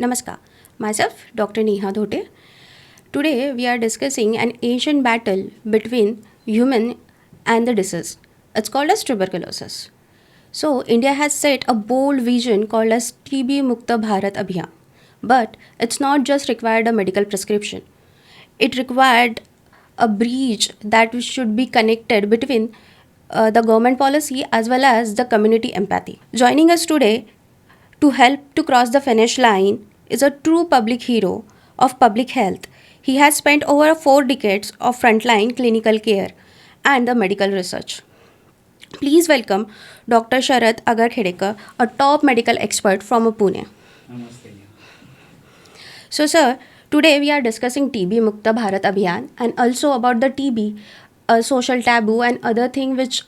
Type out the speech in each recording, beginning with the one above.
Namaskar. Myself, Dr. Neha Dhote. Today, we are discussing an ancient battle between human and the disease. It's called as tuberculosis. So, India has set a bold vision called as TB-Mukt Bharat Abhiyan. But it's not just required a medical prescription. It required a bridge that should be connected between the government policy as well as the community empathy. Joining us today to help to cross the finish line is a true public hero of public health. He has spent over 4 decades of frontline clinical care and the medical research. Please welcome Dr. Sharad Agarkhedkar, a top medical expert from Pune. Namaste. So, sir, today we are discussing TB Mukta Bharat Abhiyan and also about the TB, a social taboo and other thing which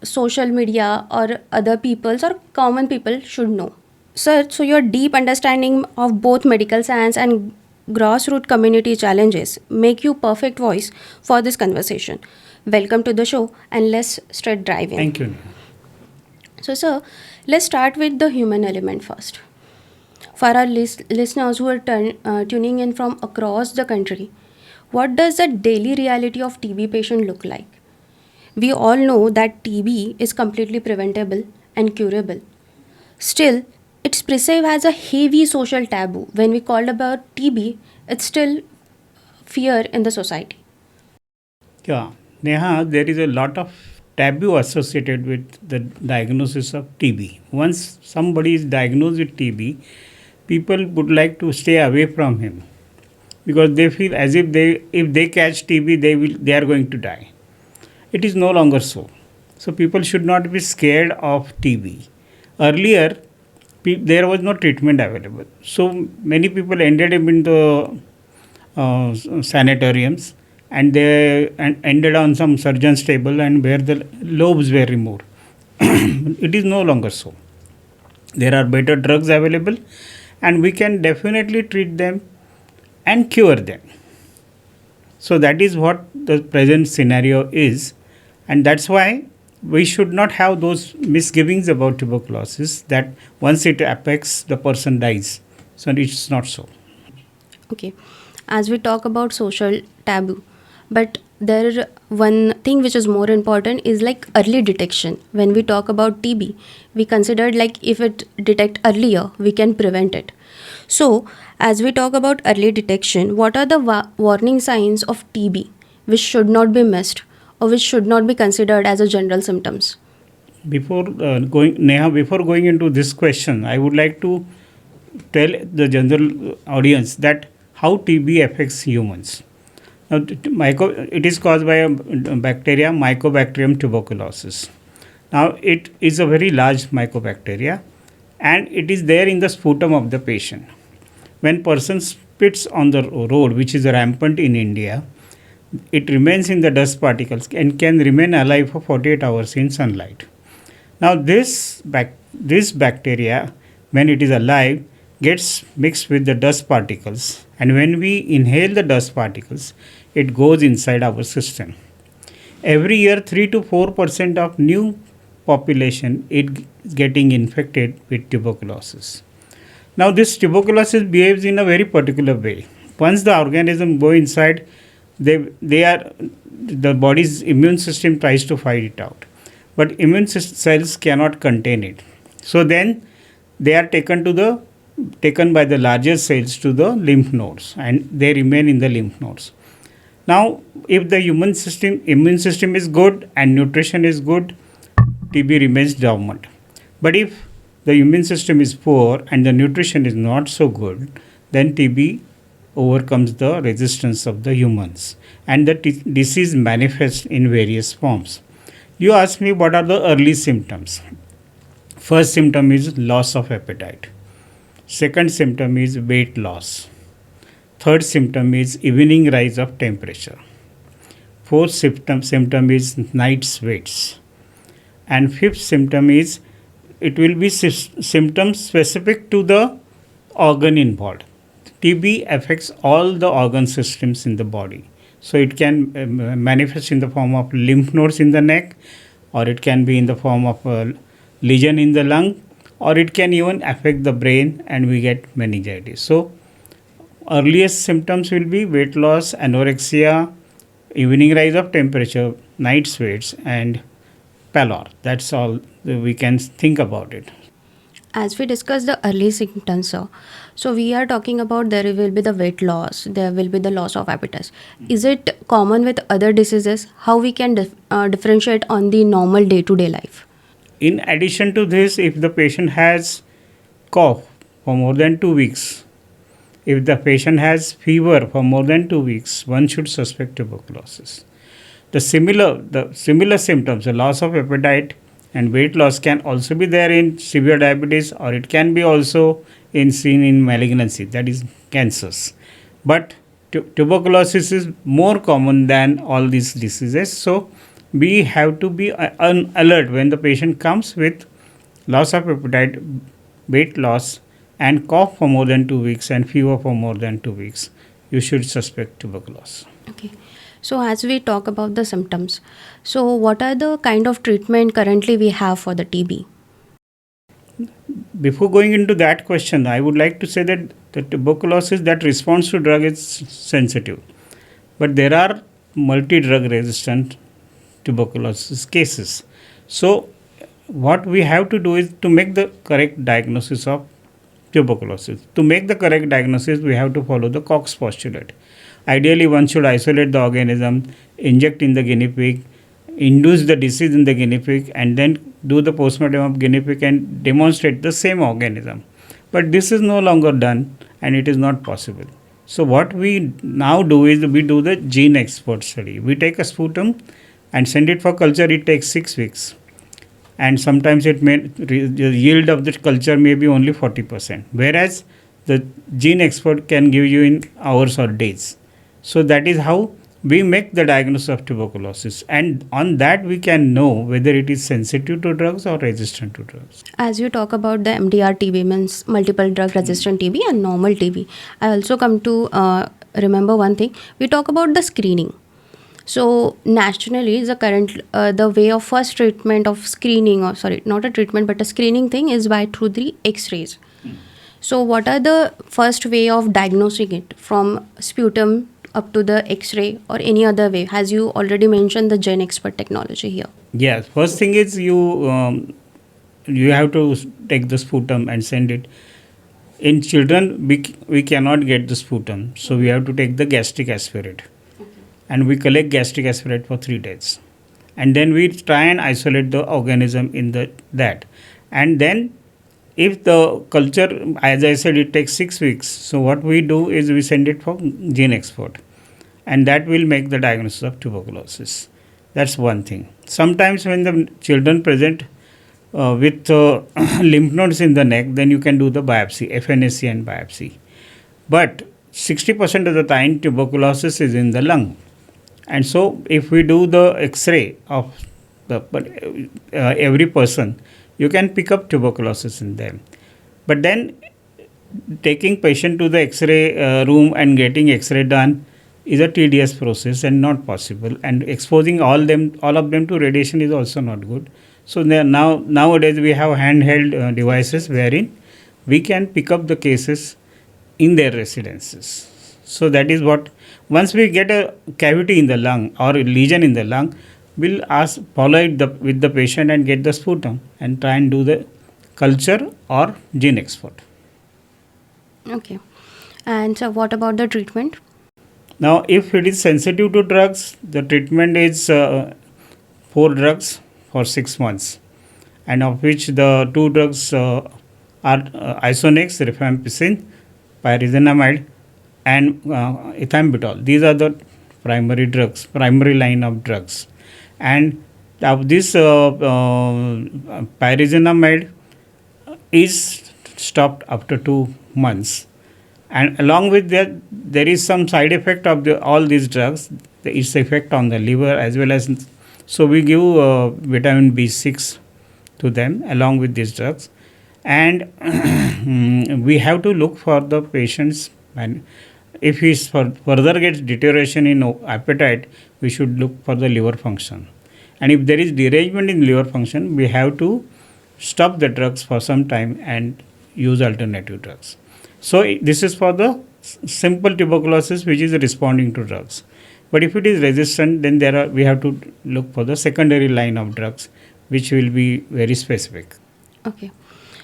social media or other peoples or common people should know. Sir, so your deep understanding of both medical science and grassroots community challenges make you perfect voice for this conversation. Welcome to the show and let's straight dive in. Thank you. So, sir, let's start with the human element first. For our listeners who are tuning in from across the country, what does the daily reality of TB patient look like? We all know that TB is completely preventable and curable. Still, it's perceived as a heavy social taboo. When we call about TB, it's still fear in the society. Yeah, Neha, there is a lot of taboo associated with the diagnosis of TB. Once somebody is diagnosed with TB, people would like to stay away from him because they feel as if they catch TB, they are going to die. It is no longer so. So people should not be scared of TB. Earlier, there was no treatment available. So many people ended up in the sanatoriums and they ended on some surgeon's table and where the lobes were removed. It is no longer so. There are better drugs available and we can definitely treat them and cure them. So that is what the present scenario is, and that's why we should not have those misgivings about tuberculosis that once it affects the person dies. So it's not so. Okay, as we talk about social taboo, but there is one thing which is more important is like early detection. When we talk about TB, we considered like if it detect earlier, we can prevent it. So, as we talk about early detection, what are the warning signs of TB which should not be missed or which should not be considered as a general symptoms? Before going into this question, I would like to tell the general audience that how TB affects humans. Now, it is caused by a bacteria, Mycobacterium tuberculosis. Now, it is a very large mycobacteria and it is there in the sputum of the patient. When person spits on the road, which is rampant in India, it remains in the dust particles and can remain alive for 48 hours in sunlight. Now, this bacteria, when it is alive, gets mixed with the dust particles, and when we inhale the dust particles, it goes inside our system. Every year, 3 to 4% of new population is getting infected with tuberculosis. Now, this tuberculosis behaves in a very particular way. Once the organism go inside, the body's immune system tries to fight it out, but immune cells cannot contain it. So then they are taken by the larger cells to the lymph nodes, and they remain in the lymph nodes. Now, if the immune system is good and nutrition is good, TB remains dormant. But if the immune system is poor and the nutrition is not so good, then TB overcomes the resistance of the humans and the disease manifests in various forms. You ask me what are the early symptoms. First symptom is loss of appetite. Second symptom is weight loss. Third symptom is evening rise of temperature. Fourth symptom is night sweats. And fifth symptom is it will be symptoms specific to the organ involved. TB affects all the organ systems in the body. So it can manifest in the form of lymph nodes in the neck, or it can be in the form of a lesion in the lung, or it can even affect the brain and we get meningitis. So earliest symptoms will be weight loss, anorexia, evening rise of temperature, night sweats, and pallor. That's all we can think about it. As we discussed the early symptoms, so we are talking about there will be the weight loss, there will be the loss of appetite. Is it common with other diseases? How we can differentiate on the normal day-to-day life? In addition to this, if the patient has cough for more than 2 weeks, if the patient has fever for more than 2 weeks, one should suspect tuberculosis. The similar symptoms, the loss of appetite and weight loss, can also be there in severe diabetes, or it can be also seen in malignancy, that is cancers. But tuberculosis is more common than all these diseases. So we have to be on alert when the patient comes with loss of appetite, weight loss, and cough for more than 2 weeks and fever for more than 2 weeks. You should suspect tuberculosis. Okay. So as we talk about the symptoms, so what are the kind of treatment currently we have for the TB? Before going into that question, I would like to say that the tuberculosis that responds to drug is sensitive. But there are multi-drug resistant tuberculosis cases. So what we have to do is to make the correct diagnosis of tuberculosis. To make the correct diagnosis, we have to follow the Koch's postulate. Ideally, one should isolate the organism, inject in the guinea pig, induce the disease in the guinea pig, and then do the postmortem of guinea pig and demonstrate the same organism. But this is no longer done and it is not possible. So what we now do is we do the gene export study. We take a sputum and send it for culture. It takes 6 weeks. And sometimes the yield of the culture may be only 40%. Whereas the gene export can give you in hours or days. So that is how we make the diagnosis of tuberculosis, and on that we can know whether it is sensitive to drugs or resistant to drugs. As you talk about the MDR TB, means multiple drug resistant TB and normal TB, I also come to remember one thing. We talk about the screening. So nationally, the current the way of first treatment of screening, or sorry, not a treatment but a screening thing, is by through the X-rays. So what are the first way of diagnosing it, from sputum up to the X-ray or any other way? As you already mentioned, the Gen Expert technology here. Yes, first thing is you have to take the sputum and send it. In children, we cannot get the sputum, so we have to take the gastric aspirate, and we collect gastric aspirate for 3 days, and then we try and isolate the organism in that, and then if the culture, as I said, it takes 6 weeks. So what we do is we send it for gene export, and that will make the diagnosis of tuberculosis. That's one thing. Sometimes when the children present with lymph nodes in the neck, then you can do the biopsy, FNAC and biopsy. But 60% of the time tuberculosis is in the lung. And so if we do the X-ray of every person, you can pick up tuberculosis in them. But then taking patient to the X-ray room and getting X-ray done is a tedious process and not possible. And exposing all of them to radiation is also not good. So nowadays we have handheld devices wherein we can pick up the cases in their residences. So that is what, once we get a cavity in the lung or a lesion in the lung, we'll follow it with the patient and get the sputum and try and do the culture or gene export. Okay. And so what about the treatment? Now, if it is sensitive to drugs, the treatment is 4 drugs for 6 months, and of which the 2 drugs are Isoniazid, rifampicin, pyrazinamide, and ethambutol. These are the primary line of drugs. And of this pyrazinamide is stopped after 2 months. And along with that, there is some side effect of all these drugs. Its effect on the liver as well as, so we give vitamin B6 to them along with these drugs. And we have to look for the patients, and if he further gets deterioration in appetite, we should look for the liver function. And if there is derangement in liver function, we have to stop the drugs for some time and use alternative drugs. So this is for the simple tuberculosis which is responding to drugs. But if it is resistant, then we have to look for the secondary line of drugs, which will be very specific. Okay.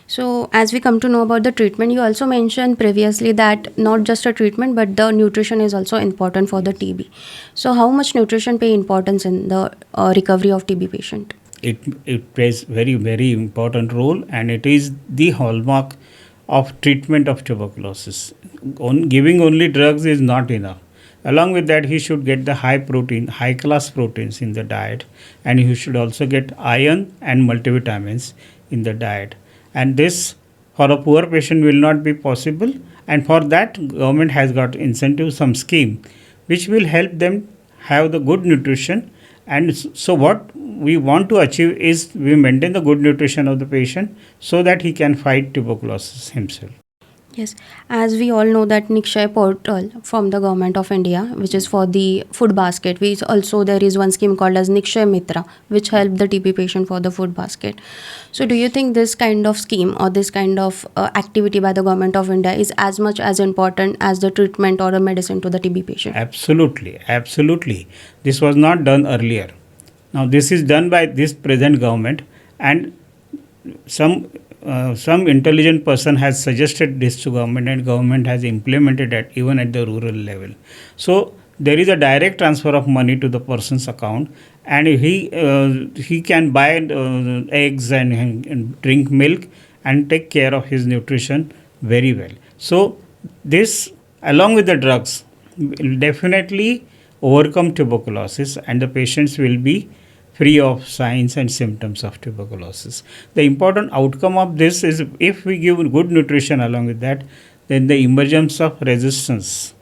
So, as we come to know about the treatment, you also mentioned previously that not just a treatment but the nutrition is also important for the TB. So, how much nutrition play importance in the recovery of TB patient? It plays very important role, and it is the hallmark of treatment of tuberculosis. Giving only drugs is not enough. Along with that, he should get the high class proteins in the diet, and he should also get iron and multivitamins in the diet. And this for a poor patient will not be possible, and for that government has got incentive, some scheme which will help them have the good nutrition. And so what we want to achieve is we maintain the good nutrition of the patient so that he can fight tuberculosis himself. Yes, as we all know that Nikshay portal from the government of India, which is for the food basket, which also there is one scheme called as Nikshay Mitra, which help the TB patient for the food basket. So, do you think this kind of scheme or this kind of activity by the government of India is as much as important as the treatment or a medicine to the TB patient? Absolutely. This was not done earlier. Now this is done by this present government, and some intelligent person has suggested this to government, and government has implemented it even at the rural level. So there is a direct transfer of money to the person's account, and he can buy eggs and drink milk and take care of his nutrition very well. So this, along with the drugs, will definitely overcome tuberculosis, and the patients will be free of signs and symptoms of tuberculosis. The important outcome of this is, if we give good nutrition along with that, then the emergence of resistance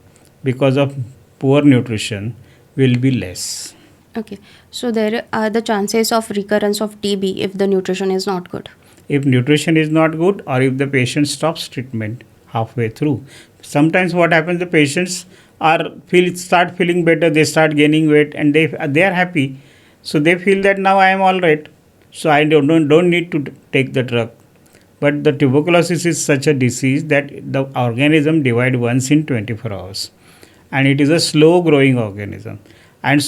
because of poor nutrition will be less. Okay, so there are the chances of recurrence of TB if the nutrition is not good. If nutrition is not good, or if the patient stops treatment halfway through, sometimes what happens, the patients start feeling better, they start gaining weight, and they are happy. So they feel that now I am all right, so I don't need to take the drug. But the tuberculosis is such a disease that the organism divides once in 24 hours, and it is a slow growing organism, and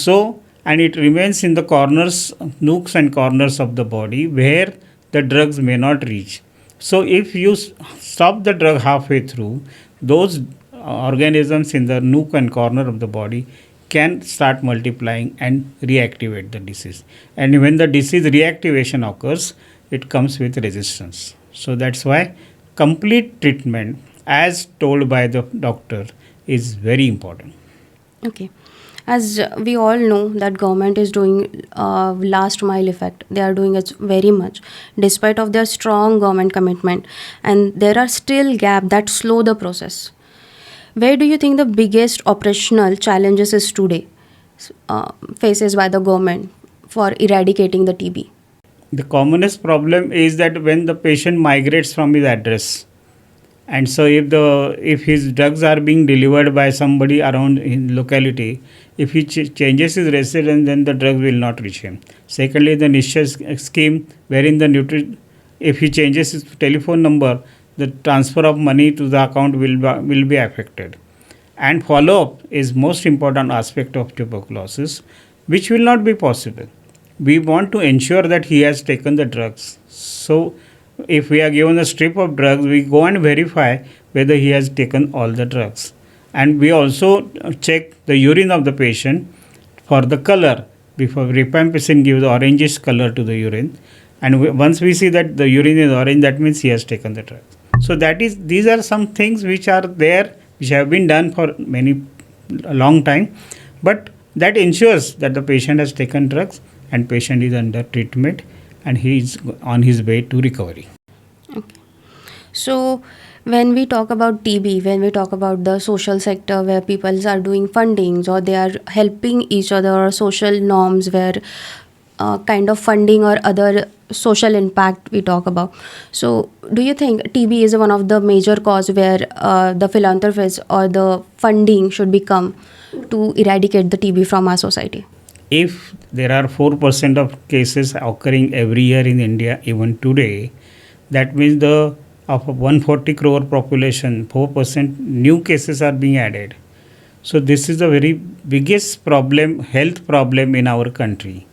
it remains in the nooks and corners of the body where the drugs may not reach. So if you stop the drug halfway through, those organisms in the nook and corner of the body can start multiplying and reactivate the disease. And when the disease reactivation occurs, it comes with resistance. So that's why complete treatment, as told by the doctor, is very important. Okay. As we all know that government is doing last mile effect. They are doing it very much despite of their strong government commitment, and there are still gaps that slow the process. Where do you think the biggest operational challenges is today faces by the government for eradicating the TB? The commonest problem is that when the patient migrates from his address, and so if his drugs are being delivered by somebody around in locality, if he changes his residence, then the drugs will not reach him. Secondly, the Nikshay scheme, wherein if he changes his telephone number, the transfer of money to the account will be affected. And follow-up is most important aspect of tuberculosis, which will not be possible. We want to ensure that he has taken the drugs. So if we are given a strip of drugs, we go and verify whether he has taken all the drugs. And we also check the urine of the patient for the color. Before rifampicin gives orangish color to the urine, and once we see that the urine is orange, that means he has taken the drugs. So these are some things which are there, which have been done for a long time, but that ensures that the patient has taken drugs and patient is under treatment and he is on his way to recovery. Okay. So when we talk about TB, when we talk about the social sector where people are doing fundings or they are helping each other, or social norms where kind of funding or other social impact we talk about. So do you think TB is one of the major cause where the philanthropists or the funding should become to eradicate the TB from our society? if there are 4% of cases occurring every year in India, even today, that means the of a 140 crore population, 4% new cases are being added. So this is the very biggest problem, health problem in our country.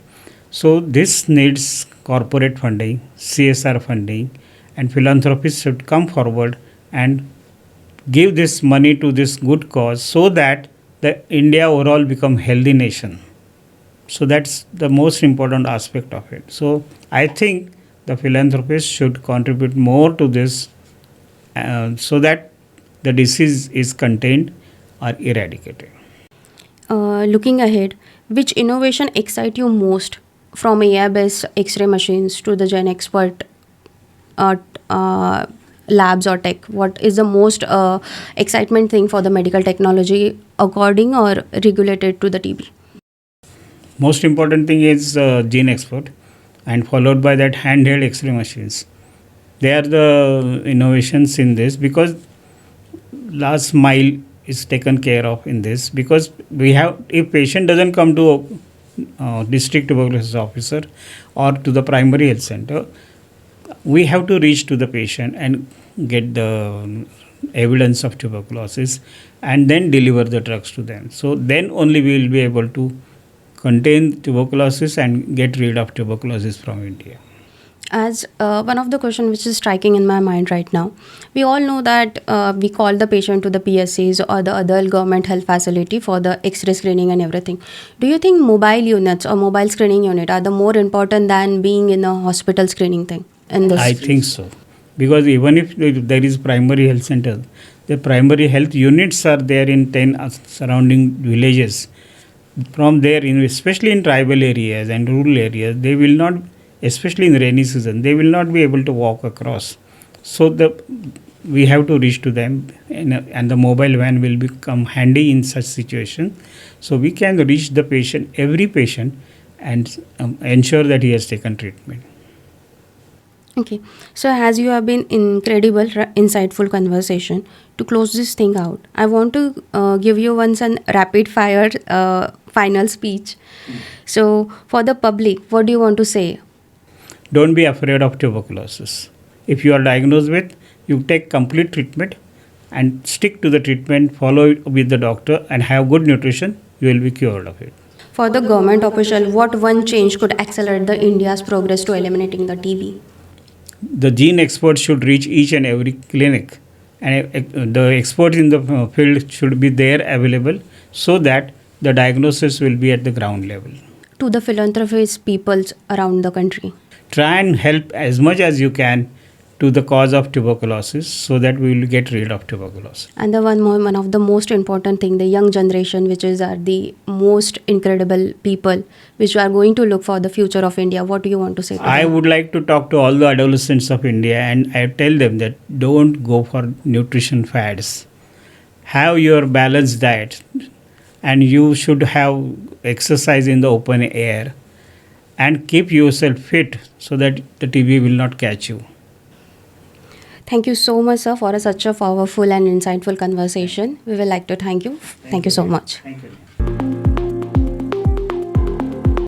So this needs corporate funding, CSR funding, and philanthropists should come forward and give this money to this good cause so that the India overall become healthy nation. So that's the most important aspect of it. So I think the philanthropists should contribute more to this so that the disease is contained or eradicated. Looking ahead, which innovation excite you most, from AI-based X-ray machines to the Gen Expert labs or tech? What is the most excitement thing for the medical technology, according or regulated to the TB? Most important thing is gene expert, and followed by that handheld X-ray machines. They are the innovations in this, because last mile is taken care of in this, because we have, if patient doesn't come to district tuberculosis officer or to the primary health center, we have to reach to the patient and get the evidence of tuberculosis and then deliver the drugs to them. So then only we will be able to contain tuberculosis and get rid of tuberculosis from India. As one of the question which is striking in my mind right now, we all know that we call the patient to the PSCs or the other government health facility for the X-ray screening and everything. Do you think mobile units or mobile screening unit are the more important than being in a hospital screening thing in this? I think so, because even if there is primary health center, the primary health units are there in 10 surrounding villages. From there, especially in tribal areas and rural areas, they will not, especially in rainy season, they will not be able to walk across. So we have to reach to them, and the mobile van will become handy in such situation. So we can reach the patient, every patient, and ensure that he has taken treatment. Okay, so as you have been incredible, insightful conversation, to close this thing out, I want to give you once an rapid fire final speech. So for the public, what do you want to say? Don't be afraid of tuberculosis. If you are diagnosed with, you take complete treatment and stick to the treatment, follow it with the doctor, and have good nutrition, you will be cured of it. For the government official, what one change could accelerate the India's progress to eliminating the TB? The gene experts should reach each and every clinic, and the experts in the field should be there available so that the diagnosis will be at the ground level. To the philanthropist peoples around the country, try and help as much as you can to the cause of tuberculosis so that we will get rid of tuberculosis. And the one of the most important thing, the young generation, which are the most incredible people which are going to look for the future of India. What do you want to say to I them? would like to talk to all the adolescents of India, and I tell them that don't go for nutrition fads. Have your balanced diet, and you should have exercise in the open air, and keep yourself fit so that the TB will not catch you. Thank you so much, sir, for such a powerful and insightful conversation. We would like to thank you. Thank you so much. Thank you.